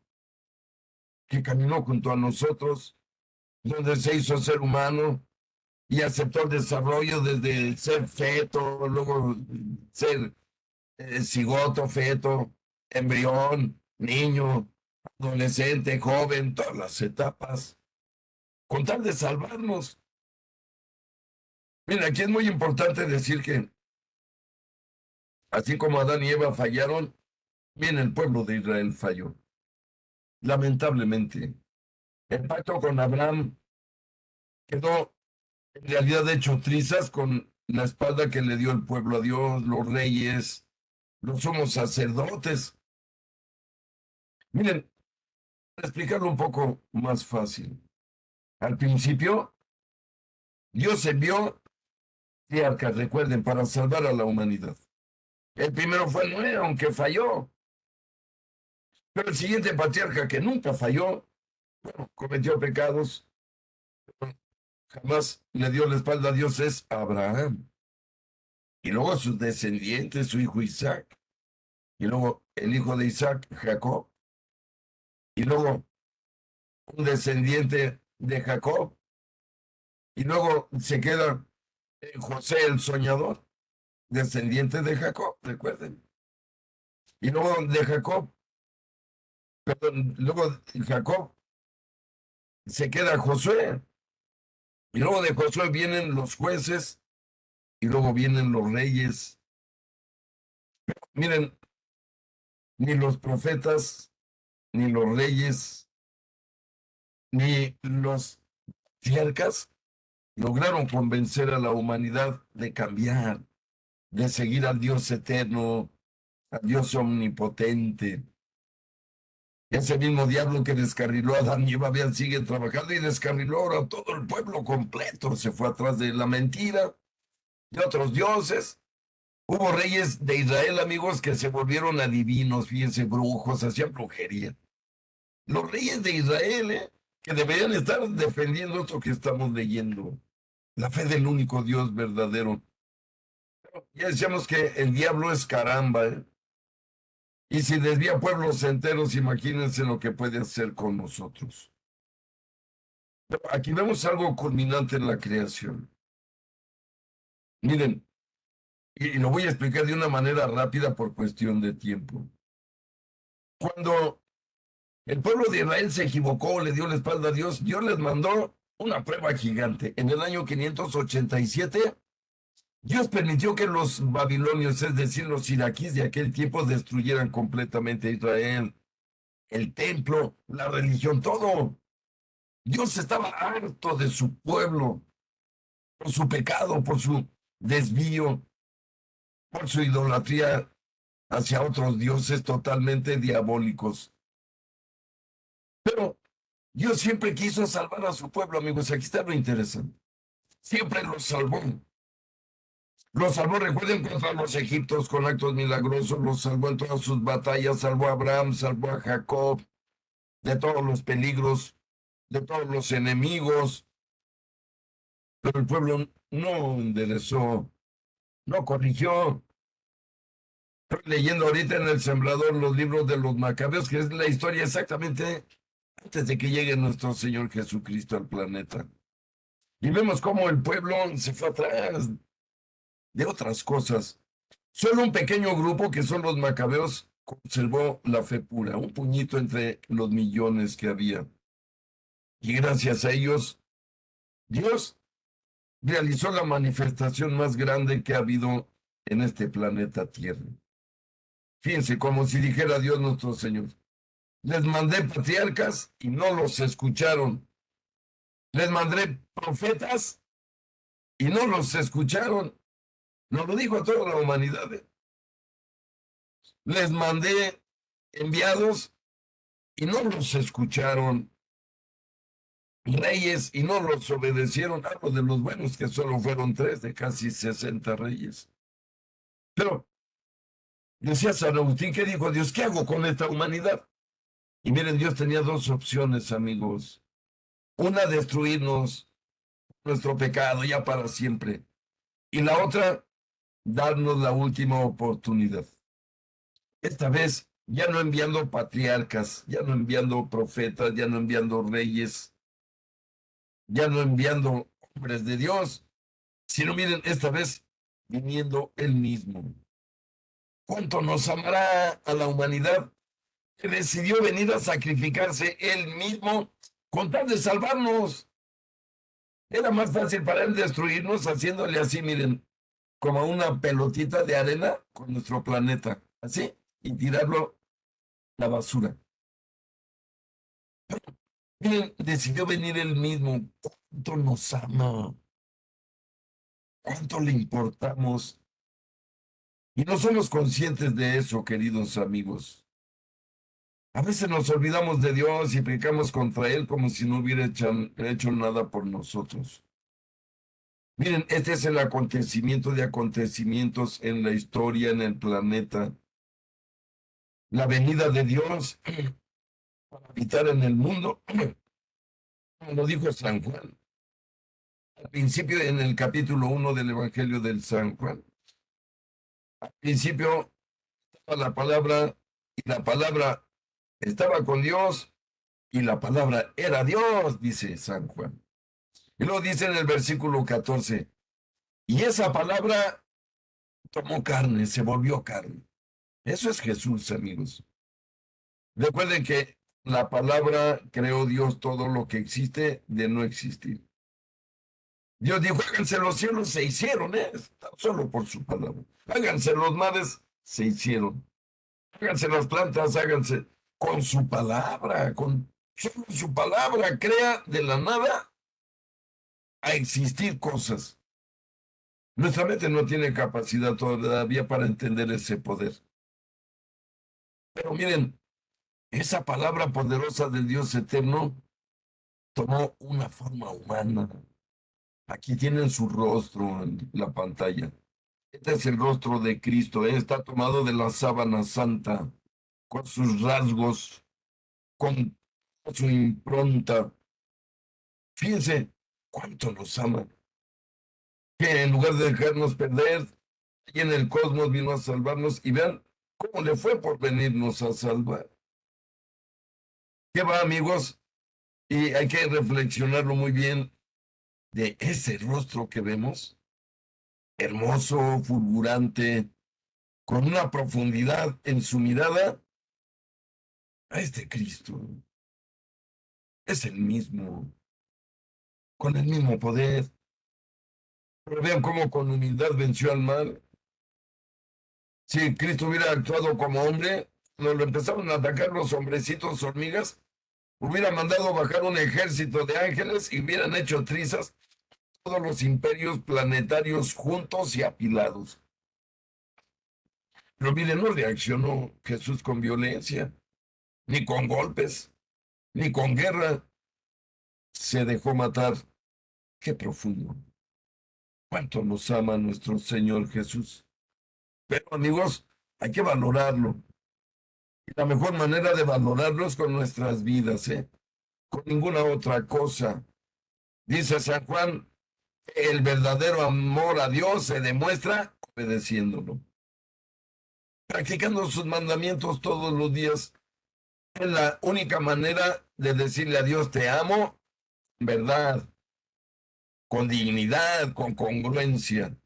que caminó junto a nosotros, donde se hizo ser humano y aceptó el desarrollo desde ser feto, luego ser cigoto, feto, embrión, niño, adolescente, joven, todas las etapas, con tal de salvarnos. Mira, aquí es muy importante decir que así como Adán y Eva fallaron, bien el pueblo de Israel falló. Lamentablemente, el pacto con Abraham quedó en realidad hecho trizas con la espalda que le dio el pueblo a Dios, los reyes, los sumos sacerdotes. Miren, para explicarlo un poco más fácil. Al principio, Dios envió patriarcas, recuerden, para salvar a la humanidad. El primero fue Noé, aunque falló. Pero el siguiente patriarca que nunca falló, bueno, cometió pecados, jamás le dio la espalda a Dios, es Abraham. Y luego sus descendientes, su hijo Isaac. Y luego el hijo de Isaac, Jacob. Y luego un descendiente de Jacob. Y luego se queda José el soñador, descendiente de Jacob, recuerden. Y luego de Jacob, perdón, luego de Jacob se queda Josué. Y luego de Josué vienen los jueces y luego vienen los reyes. Miren, ni los profetas, ni los reyes, ni los patriarcas lograron convencer a la humanidad de cambiar, de seguir al Dios eterno, al Dios omnipotente. Ese mismo diablo que descarriló a Adán y Eva sigue trabajando y descarriló ahora a todo el pueblo completo. Se fue atrás de la mentira, de otros dioses. Hubo reyes de Israel, amigos, que se volvieron adivinos, fíjense, brujos, hacían brujería. Los reyes de Israel, que deberían estar defendiendo esto que estamos leyendo, la fe del único Dios verdadero. Ya decíamos que el diablo es caramba, ¿eh? Y si desvía pueblos enteros, imagínense lo que puede hacer con nosotros. Pero aquí vemos algo culminante en la creación. Miren, y lo voy a explicar de una manera rápida por cuestión de tiempo. Cuando el pueblo de Israel se equivocó, le dio la espalda a Dios, Dios les mandó una prueba gigante. En el año 587, Dios permitió que los babilonios, es decir, los iraquíes de aquel tiempo, destruyeran completamente Israel, el templo, la religión, todo. Dios estaba harto de su pueblo, por su pecado, por su desvío, por su idolatría hacia otros dioses totalmente diabólicos. Pero Dios siempre quiso salvar a su pueblo, amigos. Aquí está lo interesante. Siempre los salvó. Los salvó, recuerden, contra los egipcios con actos milagrosos. Los salvó en todas sus batallas. Salvó a Abraham, salvó a Jacob de todos los peligros, de todos los enemigos. Pero el pueblo no enderezó, no corrigió. Estoy leyendo ahorita en el Sembrador los libros de los Macabeos, que es la historia exactamente antes de que llegue nuestro Señor Jesucristo al planeta. Y vemos cómo el pueblo se fue atrás de otras cosas. Solo un pequeño grupo, que son los Macabeos, conservó la fe pura, un puñito entre los millones que había. Y gracias a ellos, Dios realizó la manifestación más grande que ha habido en este planeta Tierra. Fíjense, como si dijera Dios nuestro Señor. Les mandé patriarcas y no los escucharon. Les mandé profetas y no los escucharon. Nos lo dijo a toda la humanidad. Les mandé enviados y no los escucharon. Reyes y no los obedecieron. Hablo de los buenos, que solo fueron 3 de casi 60 reyes. Pero decía San Agustín, ¿qué dijo Dios? ¿Qué hago con esta humanidad? Y miren, Dios tenía 2 opciones, amigos. Una, destruirnos, nuestro pecado ya para siempre. Y la otra, darnos la última oportunidad. Esta vez ya no enviando patriarcas, ya no enviando profetas, ya no enviando reyes, ya no enviando hombres de Dios, sino miren, esta vez viniendo Él mismo. ¿Cuánto nos amará a la humanidad que decidió venir a sacrificarse Él mismo con tal de salvarnos? Era más fácil para Él destruirnos haciéndole así, miren, como una pelotita de arena con nuestro planeta, así, y tirarlo a la basura. Miren, decidió venir Él mismo. ¿Cuánto nos ama? ¿Cuánto le importamos? Y no somos conscientes de eso, queridos amigos. A veces nos olvidamos de Dios y pecamos contra Él como si no hubiera hecho nada por nosotros. Miren, este es el acontecimiento de acontecimientos en la historia, en el planeta. La venida de Dios para habitar en el mundo, como lo dijo San Juan. Al principio, en el capítulo 1 del Evangelio del San Juan. Al principio estaba la palabra y la palabra estaba con Dios y la palabra era Dios, dice San Juan. Y luego dice en el versículo 14, y esa palabra tomó carne, se volvió carne. Eso es Jesús, amigos. Recuerden que la palabra creó Dios todo lo que existe de no existir. Dios dijo, háganse los cielos, se hicieron, solo por su palabra. Háganse los mares, se hicieron. Háganse las plantas, háganse con su palabra, con solo su palabra, crea de la nada a existir cosas. Nuestra mente no tiene capacidad todavía para entender ese poder. Pero miren, esa palabra poderosa del Dios eterno tomó una forma humana. Aquí tienen su rostro en la pantalla. Este es el rostro de Cristo. Está tomado de la sábana santa, con sus rasgos, con su impronta. Fíjense cuánto nos ama. Que en lugar de dejarnos perder, y en el cosmos vino a salvarnos. Y vean cómo le fue por venirnos a salvar. ¿Qué va, amigos? Y hay que reflexionarlo muy bien de ese rostro que vemos, hermoso, fulgurante, con una profundidad en su mirada, a este Cristo. Es el mismo. con el mismo poder. Pero vean cómo con humildad venció al mal. Si Cristo hubiera actuado como hombre, nos lo empezaron a atacar los hombrecitos hormigas, hubiera mandado bajar un ejército de ángeles y hubieran hecho trizas todos los imperios planetarios juntos y apilados. Pero miren, no reaccionó Jesús con violencia, ni con golpes, ni con guerra. Se dejó matar. Qué profundo. Cuánto nos ama nuestro Señor Jesús. Pero amigos, hay que valorarlo. Y la mejor manera de valorarlo es con nuestras vidas, ¿eh? Con ninguna otra cosa. Dice San Juan, el verdadero amor a Dios se demuestra obedeciéndolo. Practicando sus mandamientos todos los días es la única manera de decirle a Dios te amo, en verdad, con dignidad, con congruencia.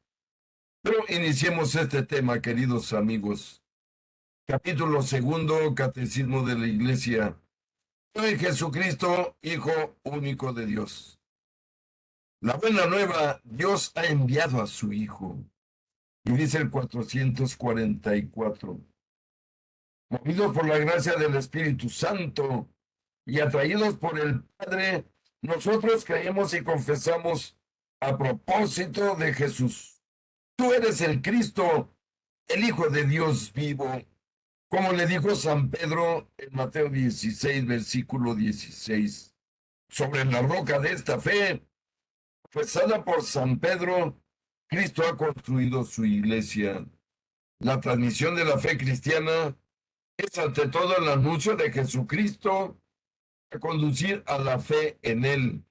Pero iniciemos este tema, queridos amigos. Capítulo segundo, Catecismo de la Iglesia. Soy Jesucristo, Hijo único de Dios. La buena nueva, Dios ha enviado a su Hijo. Y dice el 444. Movidos por la gracia del Espíritu Santo y atraídos por el Padre, nosotros creemos y confesamos a propósito de Jesús. Tú eres el Cristo, el Hijo de Dios vivo, como le dijo San Pedro en Mateo 16, versículo 16. Sobre la roca de esta fe, profesada por San Pedro, Cristo ha construido su iglesia. La transmisión de la fe cristiana es ante todo el anuncio de Jesucristo a conducir a la fe en Él.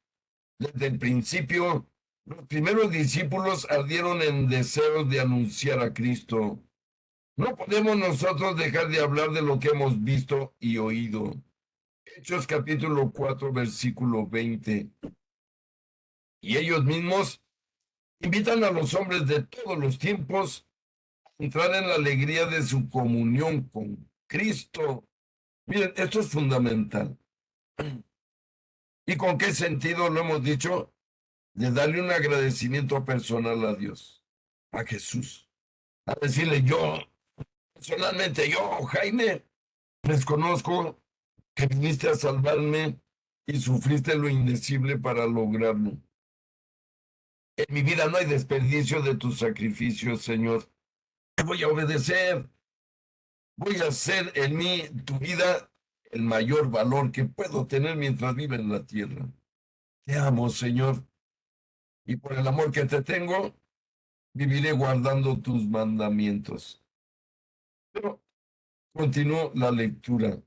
Desde el principio, los primeros discípulos ardieron en deseos de anunciar a Cristo. No podemos nosotros dejar de hablar de lo que hemos visto y oído. Hechos capítulo 4, versículo 20. Y ellos mismos invitan a los hombres de todos los tiempos a entrar en la alegría de su comunión con Cristo. Miren, esto es fundamental. ¿Y con qué sentido lo hemos dicho? De darle un agradecimiento personal a Dios, a Jesús. A decirle yo, personalmente yo, Jaime, les conozco que viniste a salvarme y sufriste lo indecible para lograrlo. En mi vida no hay desperdicio de tus sacrificios, Señor. Te voy a obedecer. Voy a hacer en mí, tu vida, el mayor valor que puedo tener mientras viva en la tierra. Te amo, Señor, y por el amor que te tengo, viviré guardando tus mandamientos. Pero continúo la lectura.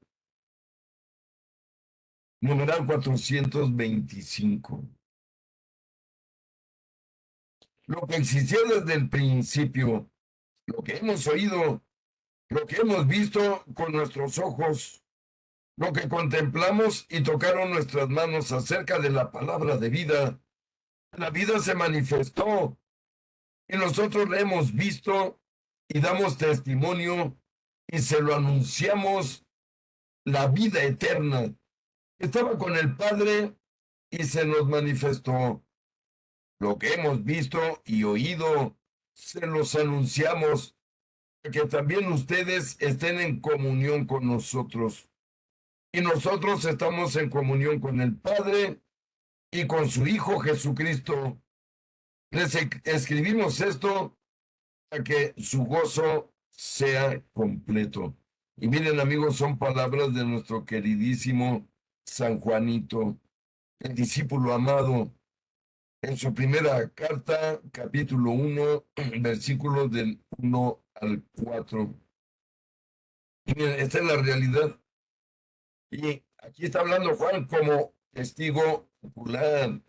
Numeral 425. Lo que existió desde el principio, lo que hemos oído, lo que hemos visto con nuestros ojos, lo que contemplamos y tocaron nuestras manos acerca de la palabra de vida. La vida se manifestó y nosotros la hemos visto y damos testimonio y se lo anunciamos, la vida eterna. Estaba con el Padre y se nos manifestó. Lo que hemos visto y oído, se los anunciamos, para que también ustedes estén en comunión con nosotros. Y nosotros estamos en comunión con el Padre y con su Hijo Jesucristo. Les escribimos esto para que su gozo sea completo. Y miren, amigos, son palabras de nuestro queridísimo San Juanito, el discípulo amado, en su primera carta, capítulo 1, versículos del 1 al 4. Y miren, esta es la realidad. Y aquí está hablando Juan como testigo ocular.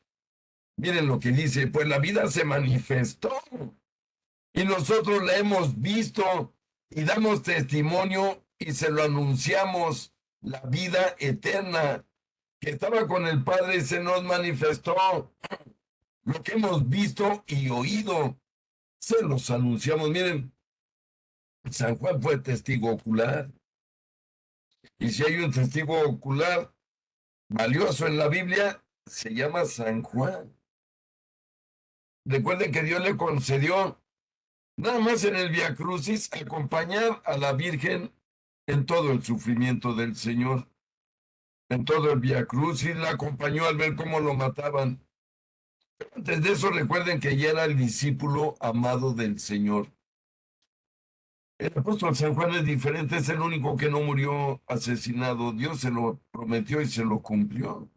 Miren lo que dice, pues la vida se manifestó y nosotros la hemos visto y damos testimonio y se lo anunciamos, la vida eterna que estaba con el Padre se nos manifestó. Lo que hemos visto y oído, se los anunciamos. Miren, San Juan fue testigo ocular. Y si hay un testigo ocular valioso en la Biblia, se llama San Juan. Recuerden que Dios le concedió, nada más en el Vía Crucis, acompañar a la Virgen en todo el sufrimiento del Señor. En todo el Vía Crucis la acompañó al ver cómo lo mataban. Antes de eso, recuerden que ya era el discípulo amado del Señor. El apóstol San Juan es diferente, es el único que no murió asesinado. Dios se lo prometió y se lo cumplió.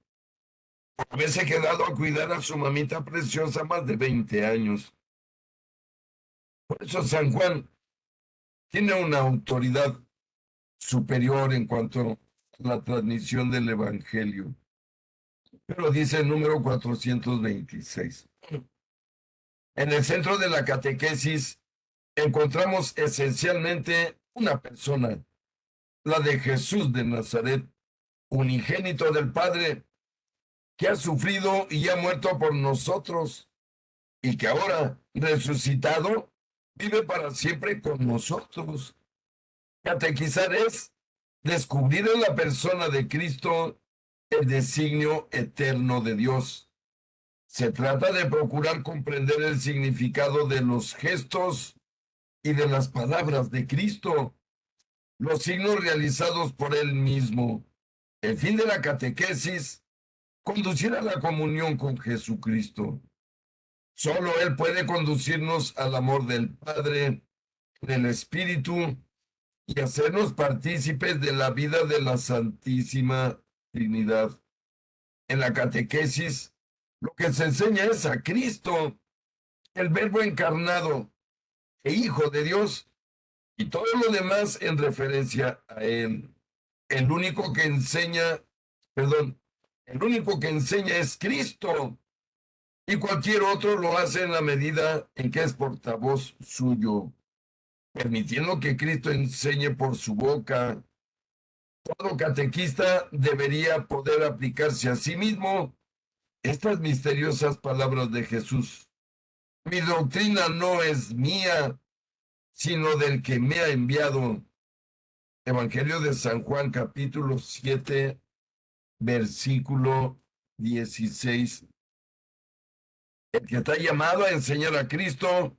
Por haberse quedado a cuidar a su mamita preciosa más de 20 años. Por eso San Juan tiene una autoridad superior en cuanto a la transmisión del Evangelio. Pero dice el número 426. En el centro de la catequesis encontramos esencialmente una persona, la de Jesús de Nazaret, unigénito del Padre, que ha sufrido y ha muerto por nosotros y que ahora, resucitado, vive para siempre con nosotros. Catequizar es descubrir en la persona de Cristo el designio eterno de Dios. Se trata de procurar comprender el significado de los gestos y de las palabras de Cristo, los signos realizados por Él mismo. El fin de la catequesis, conducir a la comunión con Jesucristo. Solo Él puede conducirnos al amor del Padre, del Espíritu y hacernos partícipes de la vida de la Santísima Trinidad. En la catequesis, lo que se enseña es a Cristo, el Verbo encarnado e Hijo de Dios, y todo lo demás en referencia a Él. El único que enseña, perdón, el único que enseña es Cristo, y cualquier otro lo hace en la medida en que es portavoz suyo, permitiendo que Cristo enseñe por su boca. Todo catequista debería poder aplicarse a sí mismo estas misteriosas palabras de Jesús. Mi doctrina no es mía, sino del que me ha enviado. Evangelio de San Juan, capítulo 7, versículo 16. El que está llamado a enseñar a Cristo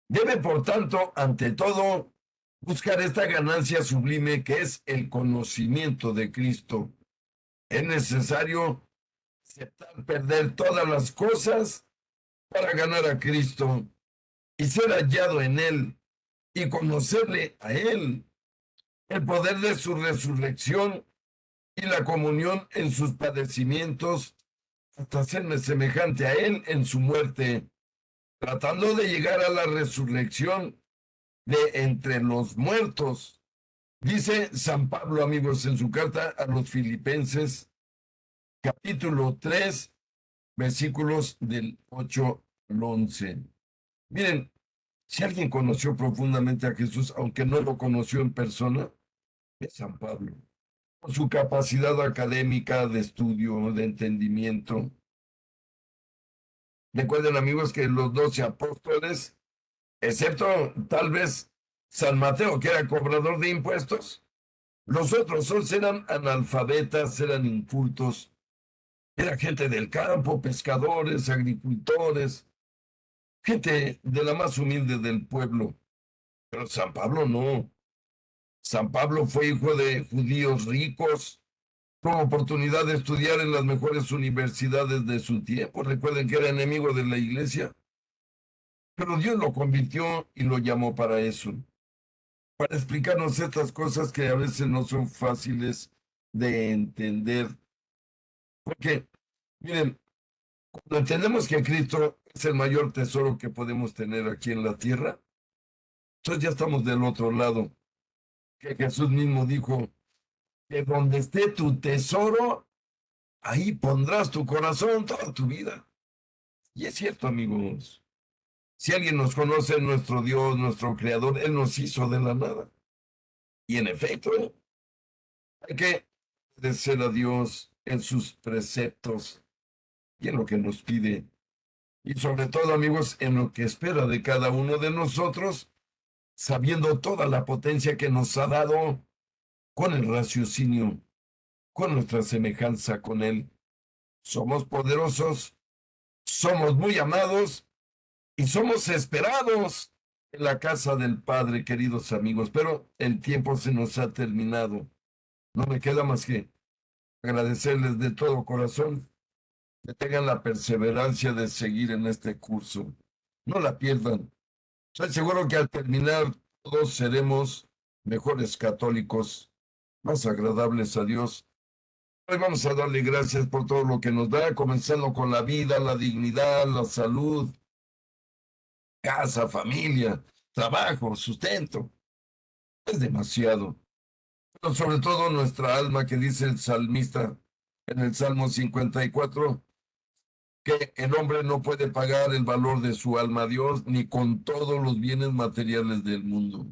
debe, por tanto, ante todo, buscar esta ganancia sublime que es el conocimiento de Cristo. Es necesario aceptar perder todas las cosas para ganar a Cristo y ser hallado en Él y conocerle a Él, el poder de su resurrección y la comunión en sus padecimientos, hasta hacerme semejante a Él en su muerte, tratando de llegar a la resurrección de entre los muertos. Dice San Pablo, amigos, en su carta a los Filipenses, capítulo 3, versículos del 8 al 11. Miren, si alguien conoció profundamente a Jesús, aunque no lo conoció en persona, es San Pablo. Por su capacidad académica, de estudio, de entendimiento. Recuerden, amigos, que los 12 apóstoles, excepto tal vez San Mateo, que era cobrador de impuestos, los otros 11 eran analfabetas, eran incultos, era gente del campo, pescadores, agricultores, gente de la más humilde del pueblo. Pero San Pablo no. San Pablo fue hijo de judíos ricos, tuvo oportunidad de estudiar en las mejores universidades de su tiempo. Recuerden que era enemigo de la iglesia, pero Dios lo convirtió y lo llamó para eso, para explicarnos estas cosas que a veces no son fáciles de entender. Porque, miren, cuando entendemos que Cristo es el mayor tesoro que podemos tener aquí en la tierra, entonces ya estamos del otro lado, que Jesús mismo dijo que donde esté tu tesoro, ahí pondrás tu corazón toda tu vida. Y es cierto, amigos. Si alguien nos conoce, nuestro Dios, nuestro Creador, Él nos hizo de la nada. Y en efecto, hay que obedecer a Dios en sus preceptos y en lo que nos pide. Y sobre todo, amigos, en lo que espera de cada uno de nosotros, sabiendo toda la potencia que nos ha dado con el raciocinio, con nuestra semejanza con Él. Somos poderosos, somos muy amados y somos esperados en la casa del Padre, queridos amigos, pero el tiempo se nos ha terminado. No me queda más que agradecerles de todo corazón que tengan la perseverancia de seguir en este curso. No la pierdan. Estoy seguro que al terminar todos seremos mejores católicos, más agradables a Dios. Hoy vamos a darle gracias por todo lo que nos da, comenzando con la vida, la dignidad, la salud, casa, familia, trabajo, sustento. Es demasiado. Pero sobre todo nuestra alma, que dice el salmista en el Salmo 54, que el hombre no puede pagar el valor de su alma a Dios ni con todos los bienes materiales del mundo.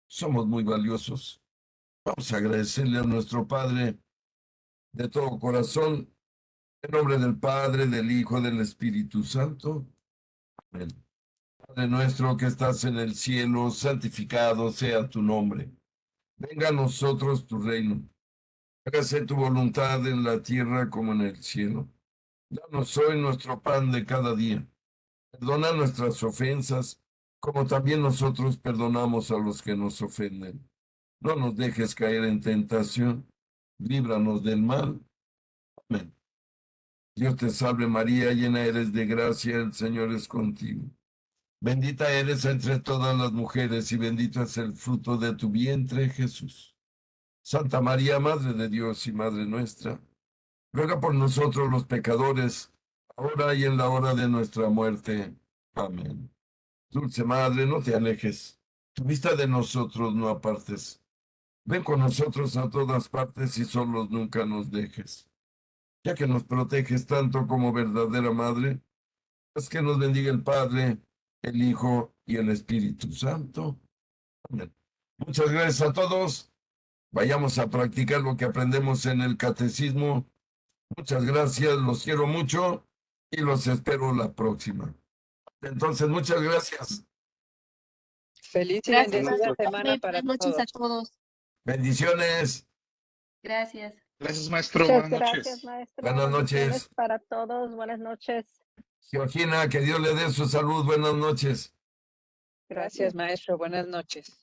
Somos muy valiosos. Vamos a agradecerle a nuestro Padre de todo corazón, en nombre del Padre, del Hijo, del Espíritu Santo. Amén. Padre nuestro que estás en el cielo, santificado sea tu nombre. Venga a nosotros tu reino. Hágase tu voluntad en la tierra como en el cielo. Danos hoy nuestro pan de cada día. Perdona nuestras ofensas, como también nosotros perdonamos a los que nos ofenden. No nos dejes caer en tentación. Líbranos del mal. Amén. Dios te salve María, llena eres de gracia, el Señor es contigo. Bendita eres entre todas las mujeres y bendito es el fruto de tu vientre, Jesús. Santa María, Madre de Dios y Madre nuestra, ruega por nosotros los pecadores, ahora y en la hora de nuestra muerte. Amén. Dulce Madre, no te alejes, tu vista de nosotros no apartes. Ven con nosotros a todas partes y solos nunca nos dejes. Ya que nos proteges tanto como verdadera Madre, haz que nos bendiga el Padre, el Hijo y el Espíritu Santo. Amén. Muchas gracias a todos. Vayamos a practicar lo que aprendemos en el catecismo. Muchas gracias, los quiero mucho y los espero la próxima. Entonces, muchas gracias. Feliz y Gracias, bendecida maestro. semana para Buenas noches a todos. todos. Bendiciones. Gracias. Gracias, maestro. Muchas Buenas noches. gracias, maestro. Buenas Bendiciones noches. para todos. Buenas noches. Georgina, que Dios le dé su salud. Buenas noches. Gracias, maestro. Buenas noches.